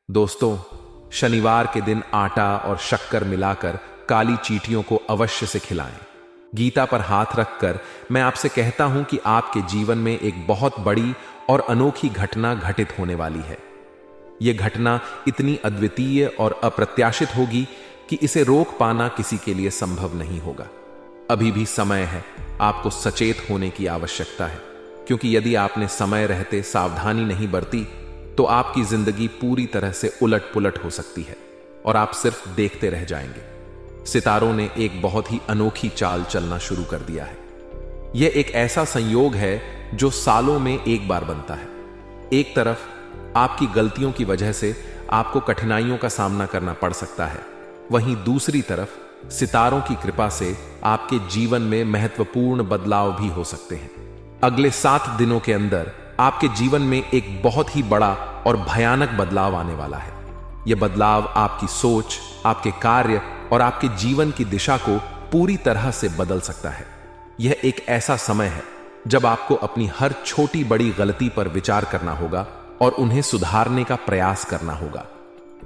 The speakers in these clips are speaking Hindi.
दोस्तों, शनिवार के दिन आटा और शक्कर मिलाकर काली चींटियों को अवश्य से खिलाएं। गीता पर हाथ रखकर मैं आपसे कहता हूं कि आपके जीवन में एक बहुत बड़ी और अनोखी घटना घटित होने वाली है। यह घटना इतनी अद्वितीय और अप्रत्याशित होगी कि इसे रोक पाना किसी के लिए संभव नहीं होगा। अभी भी समय है, आपको सचेत होने की आवश्यकता है, क्योंकि यदि आपने समय रहते सावधानी नहीं बरती तो आपकी जिंदगी पूरी तरह से उलट पुलट हो सकती है और आप सिर्फ देखते रह जाएंगे। सितारों ने एक बहुत ही अनोखी चाल चलना शुरू कर दिया है। यह एक ऐसा संयोग है जो सालों में एक बार बनता है। एक तरफ आपकी गलतियों की वजह से आपको कठिनाइयों का सामना करना पड़ सकता है, वहीं दूसरी तरफ सितारों की कृपा से आपके जीवन में महत्वपूर्ण बदलाव भी हो सकते हैं। अगले 7 दिनों के अंदर आपके जीवन में एक बहुत ही बड़ा और भयानक बदलाव आने वाला है। यह बदलाव आपकी सोच, आपके कार्य और आपके जीवन की दिशा को पूरी तरह से बदल सकता है। यह एक ऐसा समय है जब आपको अपनी हर छोटी बड़ी गलती पर विचार करना होगा और उन्हें सुधारने का प्रयास करना होगा।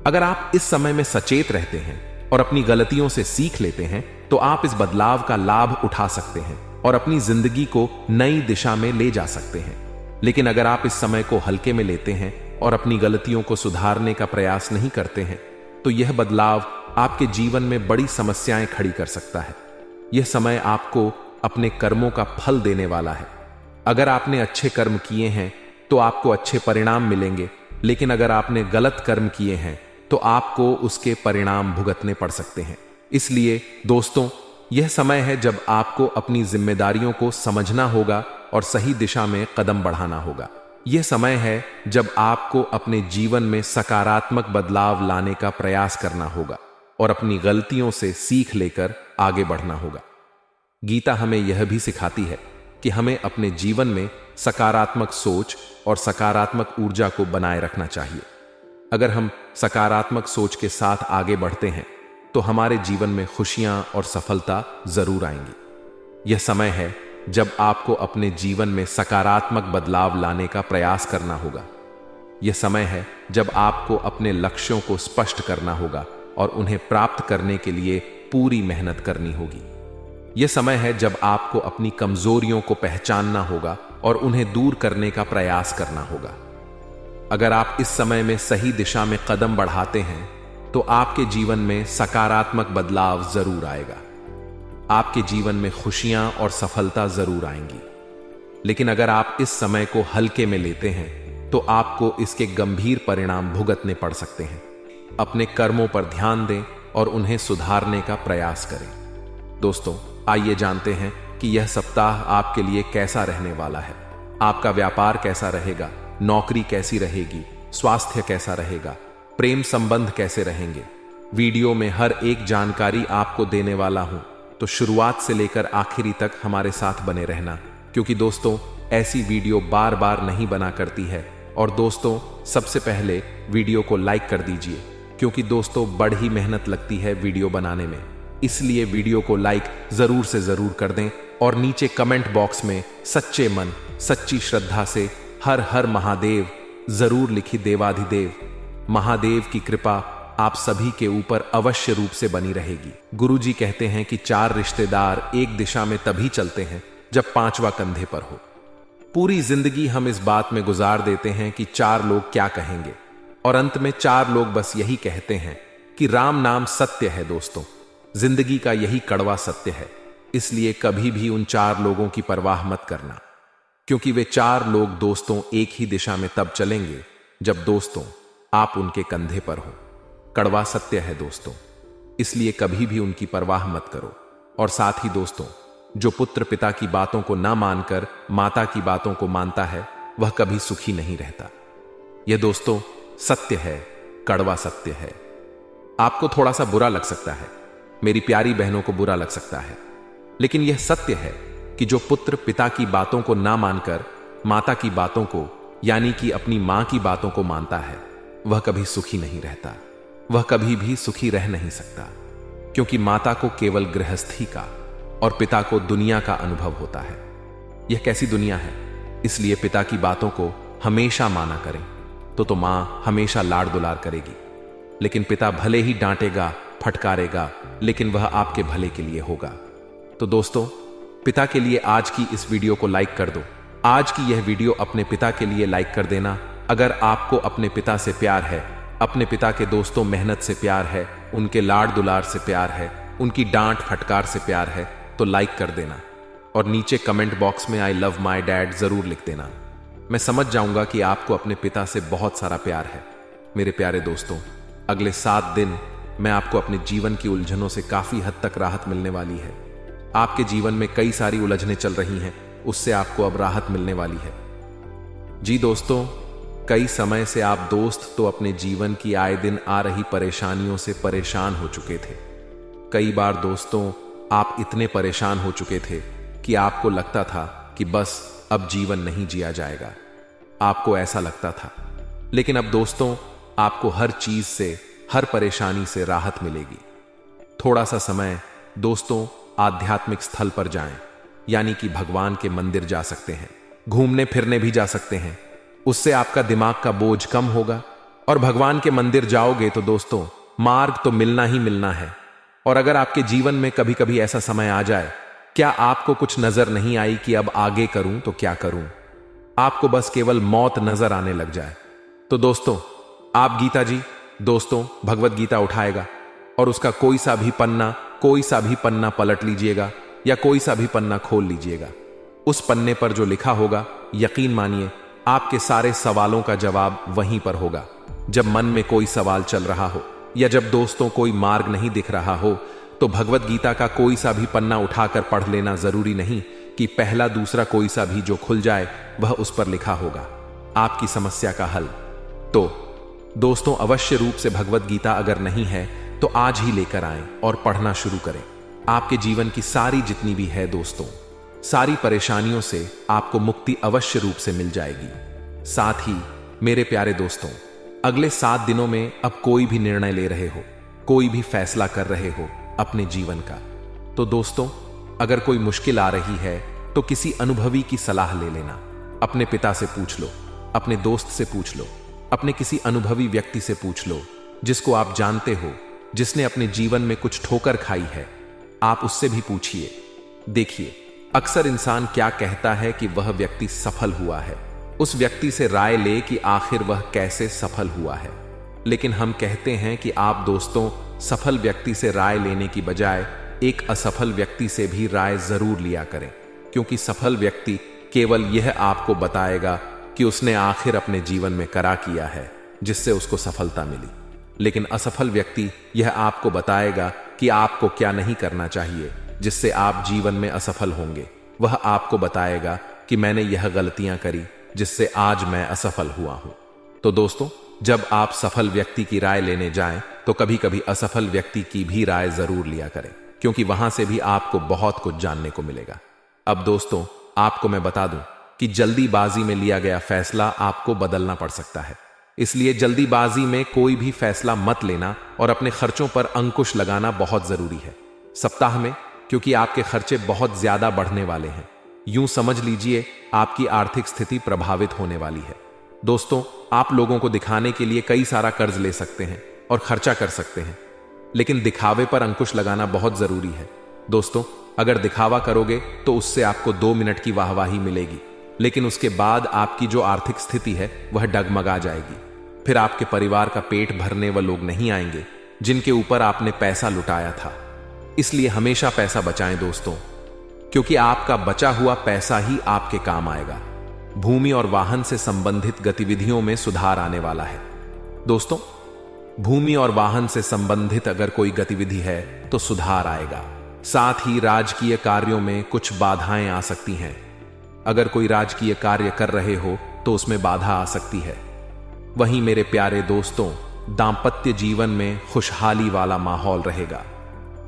अगर आप इस समय में सचेत रहते हैं और अपनी गलतियों से सीख लेते हैं तो आप इस बदलाव का लाभ उठा सकते हैं और अपनी जिंदगी को नई दिशा में ले जा सकते हैं। लेकिन अगर आप इस समय को हल्के में लेते हैं और अपनी गलतियों को सुधारने का प्रयास नहीं करते हैं तो यह बदलाव आपके जीवन में बड़ी समस्याएं खड़ी कर सकता है। यह समय आपको अपने कर्मों का फल देने वाला है। अगर आपने अच्छे कर्म किए हैं तो आपको अच्छे परिणाम मिलेंगे, लेकिन अगर आपने गलत कर्म किए हैं तो आपको उसके परिणाम भुगतने पड़ सकते हैं। इसलिए दोस्तों, यह समय है जब आपको अपनी जिम्मेदारियों को समझना होगा और सही दिशा में कदम बढ़ाना होगा। यह समय है जब आपको अपने जीवन में सकारात्मक बदलाव लाने का प्रयास करना होगा और अपनी गलतियों से सीख लेकर आगे बढ़ना होगा। गीता हमें यह भी सिखाती है कि हमें अपने जीवन में सकारात्मक सोच और सकारात्मक ऊर्जा को बनाए रखना चाहिए। अगर हम सकारात्मक सोच के साथ आगे बढ़ते हैं तो हमारे जीवन में खुशियां और सफलता जरूर आएंगी। यह समय है जब आपको अपने जीवन में सकारात्मक बदलाव लाने का प्रयास करना होगा। यह समय है जब आपको अपने लक्ष्यों को स्पष्ट करना होगा और उन्हें प्राप्त करने के लिए पूरी मेहनत करनी होगी। यह समय है जब आपको अपनी कमजोरियों को पहचानना होगा और उन्हें दूर करने का प्रयास करना होगा। अगर आप इस समय में सही दिशा में कदम बढ़ाते हैं तो आपके जीवन में सकारात्मक बदलाव जरूर आएगा। आपके जीवन में खुशियां और सफलता जरूर आएंगी। लेकिन अगर आप इस समय को हल्के में लेते हैं तो आपको इसके गंभीर परिणाम भुगतने पड़ सकते हैं। अपने कर्मों पर ध्यान दें और उन्हें सुधारने का प्रयास करें। दोस्तों, आइए जानते हैं कि यह सप्ताह आपके लिए कैसा रहने वाला है। आपका व्यापार कैसा रहेगा, नौकरी कैसी रहेगी, स्वास्थ्य कैसा रहेगा, प्रेम संबंध कैसे रहेंगे। वीडियो में हर एक जानकारी आपको देने वाला हूं, तो शुरुआत से लेकर आखिरी तक हमारे साथ बने रहना, क्योंकि दोस्तों ऐसी वीडियो बार बार नहीं बना करती है। और दोस्तों, सबसे पहले वीडियो को लाइक कर दीजिए, क्योंकि दोस्तों बड़ी मेहनत लगती है वीडियो बनाने में। इसलिए वीडियो को लाइक जरूर से जरूर कर दें और नीचे कमेंट बॉक्स में सच्चे मन सच्ची श्रद्धा से हर हर महादेव जरूर लिखी। देवाधिदेव महादेव की कृपा आप सभी के ऊपर अवश्य रूप से बनी रहेगी। गुरुजी कहते हैं कि 4 रिश्तेदार एक दिशा में तभी चलते हैं जब 5वां कंधे पर हो। पूरी जिंदगी हम इस बात में गुजार देते हैं कि 4 लोग क्या कहेंगे, और अंत में 4 लोग बस यही कहते हैं कि राम नाम सत्य है। दोस्तों, जिंदगी का यही कड़वा सत्य है। इसलिए कभी भी उन 4 लोगों की परवाह मत करना, क्योंकि वे 4 लोग दोस्तों एक ही दिशा में तब चलेंगे जब दोस्तों आप उनके कंधे पर हो। कड़वा सत्य है दोस्तों, इसलिए कभी भी उनकी परवाह मत करो। और साथ ही दोस्तों, जो पुत्र पिता की बातों को ना मानकर माता की बातों को मानता है वह कभी सुखी नहीं रहता। यह दोस्तों सत्य है, कड़वा सत्य है। आपको थोड़ा सा बुरा लग सकता है, मेरी प्यारी बहनों को बुरा लग सकता है, लेकिन यह सत्य है कि जो पुत्र पिता की बातों को ना मानकर माता की बातों को, यानी कि अपनी मां की बातों को मानता है, वह कभी सुखी नहीं रहता। वह कभी भी सुखी रह नहीं सकता, क्योंकि माता को केवल गृहस्थी का और पिता को दुनिया का अनुभव होता है। यह कैसी दुनिया है, इसलिए पिता की बातों को हमेशा माना करें। तो माँ हमेशा लाड दुलार करेगी। लेकिन पिता भले ही डांटेगा, फटकारेगा, लेकिन वह आपके भले के लिए होगा। तो दोस्तों, पिता के लिए आज की इस वीडियो को लाइक कर दो। आज की यह वीडियो अपने पिता के लिए लाइक कर देना। अगर आपको अपने पिता से प्यार है, अपने पिता के दोस्तों मेहनत से प्यार है, उनके लाड दुलार से प्यार है, उनकी डांट फटकार से प्यार है, तो लाइक कर देना और नीचे कमेंट बॉक्स में आई लव माई डैड जरूर लिख देना। मैं समझ जाऊंगा कि आपको अपने पिता से बहुत सारा प्यार है। मेरे प्यारे दोस्तों, अगले 7 दिन मैं आपको अपने जीवन की उलझनों से काफी हद तक राहत मिलने वाली है। आपके जीवन में कई सारी उलझनें चल रही हैं, उससे आपको अब राहत मिलने वाली है। जी दोस्तों, कई समय से आप दोस्त तो अपने जीवन की आए दिन आ रही परेशानियों से परेशान हो चुके थे। कई बार दोस्तों, आप इतने परेशान हो चुके थे कि आपको लगता था कि बस अब जीवन नहीं जिया जाएगा। आपको ऐसा लगता था। लेकिन अब दोस्तों, आपको हर चीज से, हर परेशानी से राहत मिलेगी। थोड़ा सा समय दोस्तों आध्यात्मिक स्थल पर जाएं, यानी कि भगवान के मंदिर जा सकते हैं, घूमने फिरने भी जा सकते हैं। उससे आपका दिमाग का बोझ कम होगा। और भगवान के मंदिर जाओगे तो दोस्तों, मार्ग तो मिलना ही मिलना है। और अगर आपके जीवन में कभी कभी ऐसा समय आ जाए, क्या आपको कुछ नजर नहीं आई कि अब आगे करूं तो क्या करूं, आपको बस केवल मौत नजर आने लग जाए, तो दोस्तों आप गीता जी दोस्तों भगवत गीता उठाएगा और उसका कोई सा भी पन्ना पलट लीजिएगा या कोई सा भी पन्ना खोल लीजिएगा। उस पन्ने पर जो लिखा होगा, यकीन मानिए आपके सारे सवालों का जवाब वहीं पर होगा। जब मन में कोई सवाल चल रहा हो या जब दोस्तों कोई मार्ग नहीं दिख रहा हो, तो भगवत गीता का कोई सा भी पन्ना उठाकर पढ़ लेना। जरूरी नहीं कि पहला दूसरा कोई सा भी जो खुल जाए वह उस पर लिखा होगा आपकी समस्या का हल। तो दोस्तों, अवश्य रूप से भगवत गीता अगर नहीं है तो आज ही लेकर आएं और पढ़ना शुरू करें। आपके जीवन की सारी जितनी भी है दोस्तों, सारी परेशानियों से आपको मुक्ति अवश्य रूप से मिल जाएगी। साथ ही मेरे प्यारे दोस्तों, अगले 7 दिनों में अब कोई भी निर्णय ले रहे हो, कोई भी फैसला कर रहे हो अपने जीवन का, तो दोस्तों अगर कोई मुश्किल आ रही है तो किसी अनुभवी की सलाह ले लेना। अपने पिता से पूछ लो, अपने दोस्त से पूछ लो, अपने किसी अनुभवी व्यक्ति से पूछ लो जिसको आप जानते हो, जिसने अपने जीवन में कुछ ठोकर खाई है। आप उससे भी पूछिए। देखिए, अक्सर इंसान क्या कहता है कि वह व्यक्ति सफल हुआ है, उस व्यक्ति से राय ले कि आखिर वह कैसे सफल हुआ है। लेकिन हम कहते हैं कि आप दोस्तों सफल व्यक्ति से राय लेने की बजाय एक असफल व्यक्ति से भी राय जरूर लिया करें, क्योंकि सफल व्यक्ति केवल यह आपको बताएगा कि उसने आखिर अपने जीवन में करा किया है जिससे उसको सफलता मिली। लेकिन असफल व्यक्ति यह आपको बताएगा कि आपको क्या नहीं करना चाहिए जिससे आप जीवन में असफल होंगे। वह आपको बताएगा कि मैंने यह गलतियां करी जिससे आज मैं असफल हुआ हूं। तो दोस्तों, जब आप सफल व्यक्ति की राय लेने जाएं तो कभी कभी असफल व्यक्ति की भी राय जरूर लिया करें, क्योंकि वहां से भी आपको बहुत कुछ जानने को मिलेगा। अब दोस्तों, आपको मैं बता दूं कि जल्दीबाजी में लिया गया फैसला आपको बदलना पड़ सकता है। इसलिए जल्दीबाजी में कोई भी फैसला मत लेना और अपने खर्चों पर अंकुश लगाना बहुत जरूरी है सप्ताह में, क्योंकि आपके खर्चे बहुत ज्यादा बढ़ने वाले हैं। यूं समझ लीजिए आपकी आर्थिक स्थिति प्रभावित होने वाली है। दोस्तों, आप लोगों को दिखाने के लिए कई सारा कर्ज ले सकते हैं और खर्चा कर सकते हैं, लेकिन दिखावे पर अंकुश लगाना बहुत जरूरी है। दोस्तों, अगर दिखावा करोगे तो उससे आपको 2 मिनट की वाहवाही मिलेगी, लेकिन उसके बाद आपकी जो आर्थिक स्थिति है वह डगमगा जाएगी। फिर आपके परिवार का पेट भरने वो लोग नहीं आएंगे जिनके ऊपर आपने पैसा लुटाया था। इसलिए हमेशा पैसा बचाएं दोस्तों, क्योंकि आपका बचा हुआ पैसा ही आपके काम आएगा। भूमि और वाहन से संबंधित गतिविधियों में सुधार आने वाला है। दोस्तों, भूमि और वाहन से संबंधित अगर कोई गतिविधि है तो सुधार आएगा। साथ ही राजकीय कार्यों में कुछ बाधाएं आ सकती हैं। अगर कोई राजकीय कार्य कर रहे हो तो उसमें बाधा आ सकती है। वहीं मेरे प्यारे दोस्तों, दांपत्य जीवन में खुशहाली वाला माहौल रहेगा।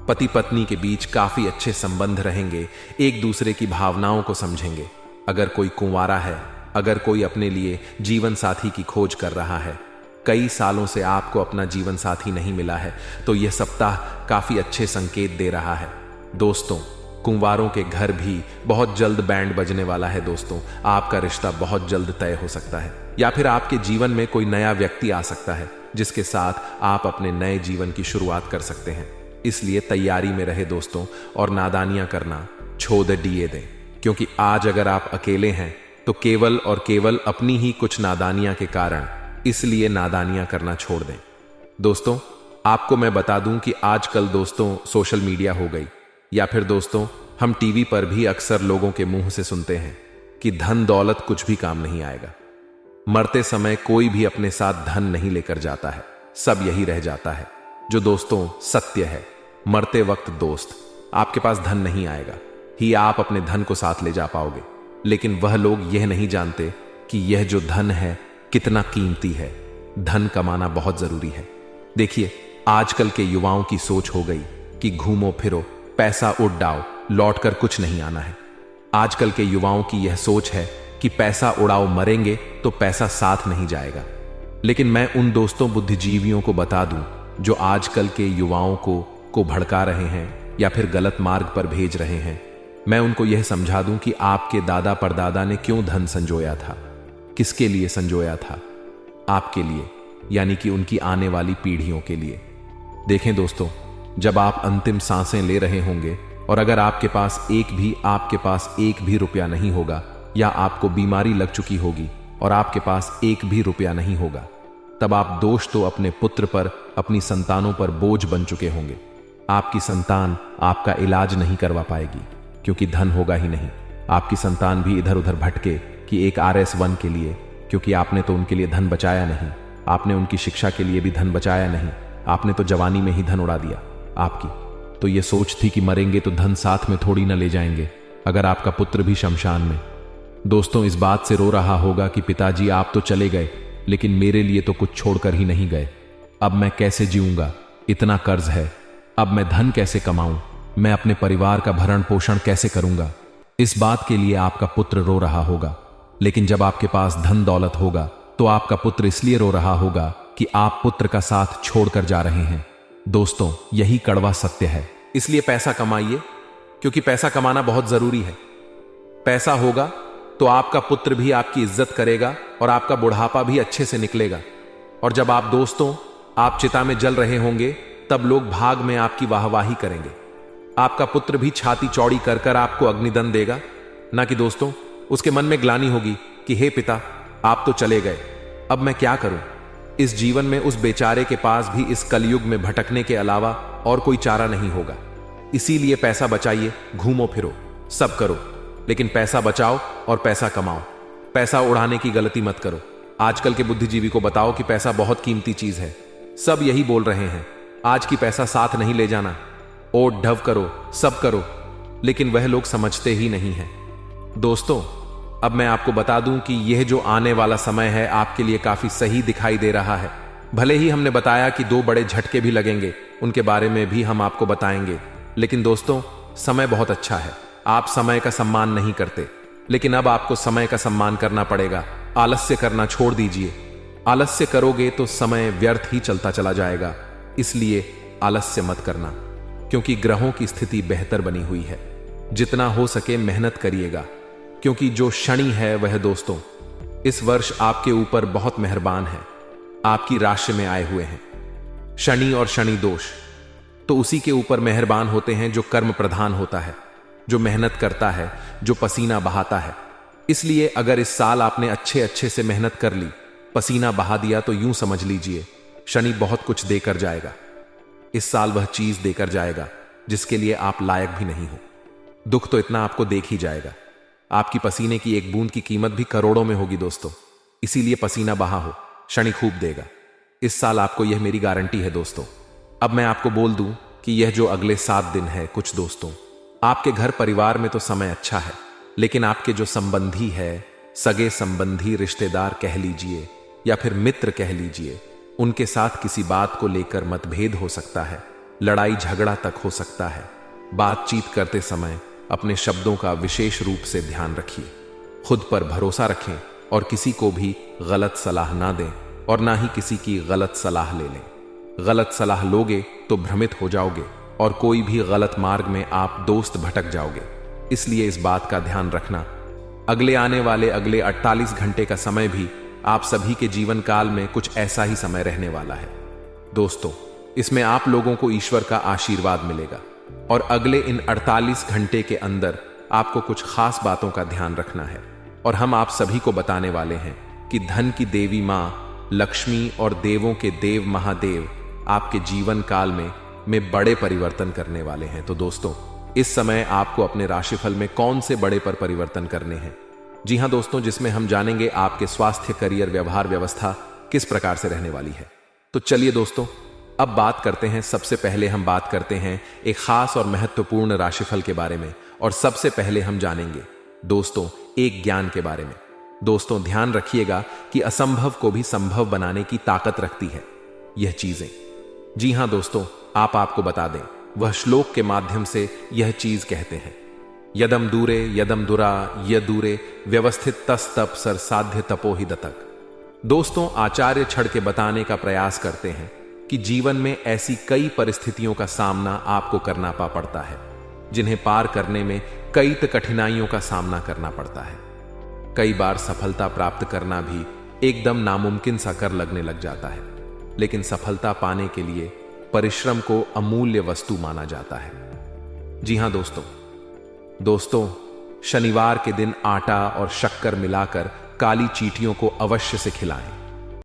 पति पत्नी के बीच काफी अच्छे संबंध रहेंगे, एक दूसरे की भावनाओं को समझेंगे। अगर कोई कुंवारा है, अगर कोई अपने लिए जीवन साथी की खोज कर रहा है, कई सालों से आपको अपना जीवन साथी नहीं मिला है, तो यह सप्ताह काफी अच्छे संकेत दे रहा है। दोस्तों, कुंवारों के घर भी बहुत जल्द बैंड बजने वाला है दोस्तों। आपका रिश्ता बहुत जल्द तय हो सकता है, या फिर आपके जीवन में कोई नया व्यक्ति आ सकता है जिसके साथ आप अपने नए जीवन की शुरुआत कर सकते हैं। इसलिए तैयारी में रहे दोस्तों, और नादानियां करना छोड़ दिए दें, क्योंकि आज अगर आप अकेले हैं तो केवल और केवल अपनी ही कुछ नादानियां के कारण, इसलिए नादानियां करना छोड़ दें। दोस्तों, आपको मैं बता दूं कि आजकल दोस्तों सोशल मीडिया हो गई, या फिर दोस्तों हम टीवी पर भी अक्सर लोगों के मुंह से सुनते हैं कि धन दौलत कुछ भी काम नहीं आएगा। मरते समय कोई भी अपने साथ धन नहीं लेकर जाता है, सब यही रह जाता है। जो दोस्तों सत्य है, मरते वक्त दोस्त, आपके पास धन नहीं आएगा ही आप अपने धन को साथ ले जा पाओगे, लेकिन वह लोग यह नहीं जानते कि यह जो धन है कितना कीमती है। धन कमाना बहुत जरूरी है। देखिए, आजकल के युवाओं की सोच हो गई कि घूमो फिरो, पैसा उड़ाओ, लौटकर कुछ नहीं आना है। आजकल के युवाओं की यह सोच है कि पैसा उड़ाओ, मरेंगे तो पैसा साथ नहीं जाएगा। लेकिन मैं उन दोस्तों बुद्धिजीवियों को बता दूं जो आजकल के युवाओं को भड़का रहे हैं या फिर गलत मार्ग पर भेज रहे हैं, मैं उनको यह समझा दूं कि आपके दादा परदादा ने क्यों धन संजोया था, किसके लिए संजोया था। आपके लिए, यानी कि उनकी आने वाली पीढ़ियों के लिए। देखें दोस्तों, जब आप अंतिम सांसें ले रहे होंगे और अगर आपके पास एक भी रुपया नहीं होगा, या आपको बीमारी लग चुकी होगी और आपके पास एक भी रुपया नहीं होगा, तब आप दोष तो अपने पुत्र पर, अपनी संतानों पर बोझ बन चुके होंगे। आपकी संतान आपका इलाज नहीं करवा पाएगी क्योंकि धन होगा ही नहीं। आपकी संतान भी इधर उधर भटके कि एक RS1 के लिए, क्योंकि आपने तो उनके लिए धन बचाया नहीं। आपने उनकी शिक्षा के लिए भी धन बचाया नहीं। आपने तो जवानी में ही धन उड़ा दिया। आपकी तो ये सोच थी कि मरेंगे तो धन साथ में थोड़ी न ले जाएंगे, अगर आपका पुत्र भी शमशान में। दोस्तों, इस बात से रो रहा होगा कि पिताजी आप तो चले गए, लेकिन मेरे लिए तो कुछ छोड़कर ही नहीं गए। अब मैं कैसे जीऊंगा, इतना कर्ज है। अब मैं धन कैसे कमाऊं, मैं अपने परिवार का भरण पोषण कैसे करूंगा। इस बात के लिए आपका पुत्र रो रहा होगा। लेकिन जब आपके पास धन दौलत होगा तो आपका पुत्र इसलिए रो रहा होगा कि आप पुत्र का साथ छोड़कर जा रहे हैं। दोस्तों, यही कड़वा सत्य है। इसलिए पैसा कमाइए, क्योंकि पैसा कमाना बहुत जरूरी है। पैसा होगा तो आपका पुत्र भी आपकी इज्जत करेगा और आपका बुढ़ापा भी अच्छे से निकलेगा। और जब आप दोस्तों आप चिता में जल रहे होंगे, तब लोग भाग में आपकी वाहवाही करेंगे। आपका पुत्र भी छाती चौड़ी कर कर आपको अग्निदंड देगा, ना कि दोस्तों उसके मन में ग्लानि होगी कि हे पिता, आप तो चले गए, अब मैं क्या करूं। इस जीवन में उस बेचारे के पास भी इस कलयुग में भटकने के अलावा और कोई चारा नहीं होगा। इसीलिए पैसा बचाइए, घूमो फिरो, सब करो, लेकिन पैसा बचाओ और पैसा कमाओ। पैसा उड़ाने की गलती मत करो। आजकल के बुद्धिजीवी को बताओ कि पैसा बहुत कीमती चीज है। सब यही बोल रहे हैं, आज की पैसा साथ नहीं ले जाना, ओट ढव करो, सब करो, लेकिन वह लोग समझते ही नहीं हैं। दोस्तों, अब मैं आपको बता दूं कि यह जो आने वाला समय है आपके लिए काफी सही दिखाई दे रहा है। भले ही हमने बताया कि 2 बड़े झटके भी लगेंगे, उनके बारे में भी हम आपको बताएंगे, लेकिन दोस्तों समय बहुत अच्छा है। आप समय का सम्मान नहीं करते, लेकिन अब आपको समय का सम्मान करना पड़ेगा। आलस्य करना छोड़ दीजिए। आलस्य करोगे तो समय व्यर्थ ही चलता चला जाएगा। इसलिए आलस्य मत करना, क्योंकि ग्रहों की स्थिति बेहतर बनी हुई है। जितना हो सके मेहनत करिएगा, क्योंकि जो शनि है वह दोस्तों इस वर्ष आपके ऊपर बहुत मेहरबान है। आपकी राशि में आए हुए हैं शनि और शनि दोष, तो उसी के ऊपर मेहरबान होते हैं जो कर्म प्रधान होता है, जो मेहनत करता है, जो पसीना बहाता है। इसलिए अगर इस साल आपने अच्छे से मेहनत कर ली, पसीना बहा दिया, तो यूं समझ लीजिए शनि बहुत कुछ देकर जाएगा। इस साल वह चीज देकर जाएगा जिसके लिए आप लायक भी नहीं हो। दुख तो इतना आपको देख ही जाएगा। आपकी पसीने की एक बूंद की कीमत भी करोड़ों में होगी दोस्तों। इसीलिए पसीना बहा हो, शनि खूब देगा। इस साल आपको यह मेरी गारंटी है दोस्तों। अब मैं आपको बोल दूं कि यह जो अगले 7 दिन है, कुछ दोस्तों आपके घर परिवार में तो समय अच्छा है, लेकिन आपके जो संबंधी है, सगे संबंधी, रिश्तेदार कह लीजिए या फिर मित्र कह लीजिए, उनके साथ किसी बात को लेकर मतभेद हो सकता है, लड़ाई झगड़ा तक हो सकता है। बातचीत करते समय अपने शब्दों का विशेष रूप से ध्यान रखिए। खुद पर भरोसा रखें और किसी को भी गलत सलाह ना दें और ना ही किसी की गलत सलाह ले लें। गलत सलाह लोगे तो भ्रमित हो जाओगे और कोई भी गलत मार्ग में आप दोस्त भटक जाओगे। इसलिए इस बात का ध्यान रखना। अगले 48 घंटे का समय भी आप सभी के जीवन काल में कुछ ऐसा ही समय रहने वाला है। दोस्तों, इसमें आप लोगों को ईश्वर का आशीर्वाद मिलेगा और अगले इन 48 घंटे के अंदर आपको कुछ खास बातों का ध्यान रखना है और हम आप सभी को बताने वाले हैं कि धन की देवी मां लक्ष्मी और देवों के देव महादेव आपके जीवन काल में बड़े परिवर्तन करने वाले हैं। तो दोस्तों, इस समय आपको अपने राशिफल में कौन से बड़े पर परिवर्तन करने हैं? जी हां दोस्तों, जिसमें हम जानेंगे आपके स्वास्थ्य, करियर, व्यवहार व्यवस्था किस प्रकार से रहने वाली है। तो चलिए दोस्तों, अब बात करते हैं। सबसे पहले हम बात करते हैं एक खास और महत्वपूर्ण राशिफल के बारे में और सबसे पहले हम जानेंगे दोस्तों एक ज्ञान के बारे में। दोस्तों, ध्यान रखिएगा कि असंभव को भी संभव बनाने की ताकत रखती है यह चीजें। जी हां दोस्तों, आपको बता दें, वह श्लोक के माध्यम से यह चीज कहते हैं, यदम दूरे यदम दुरा य दूरे व्यवस्थित तस तप सर साध्य तपोहि दतक। दोस्तों, आचार्य छड़ के बताने का प्रयास करते हैं कि जीवन में ऐसी कई परिस्थितियों का सामना आपको करना पड़ता है जिन्हें पार करने में कई कठिनाइयों का सामना करना पड़ता है। कई बार सफलता प्राप्त करना भी एकदम नामुमकिन सा कर लगने लग जाता है, लेकिन सफलता पाने के लिए परिश्रम को अमूल्य वस्तु माना जाता है। जी हां दोस्तों, शनिवार के दिन आटा और शक्कर मिलाकर काली चींटियों को अवश्य से खिलाएं।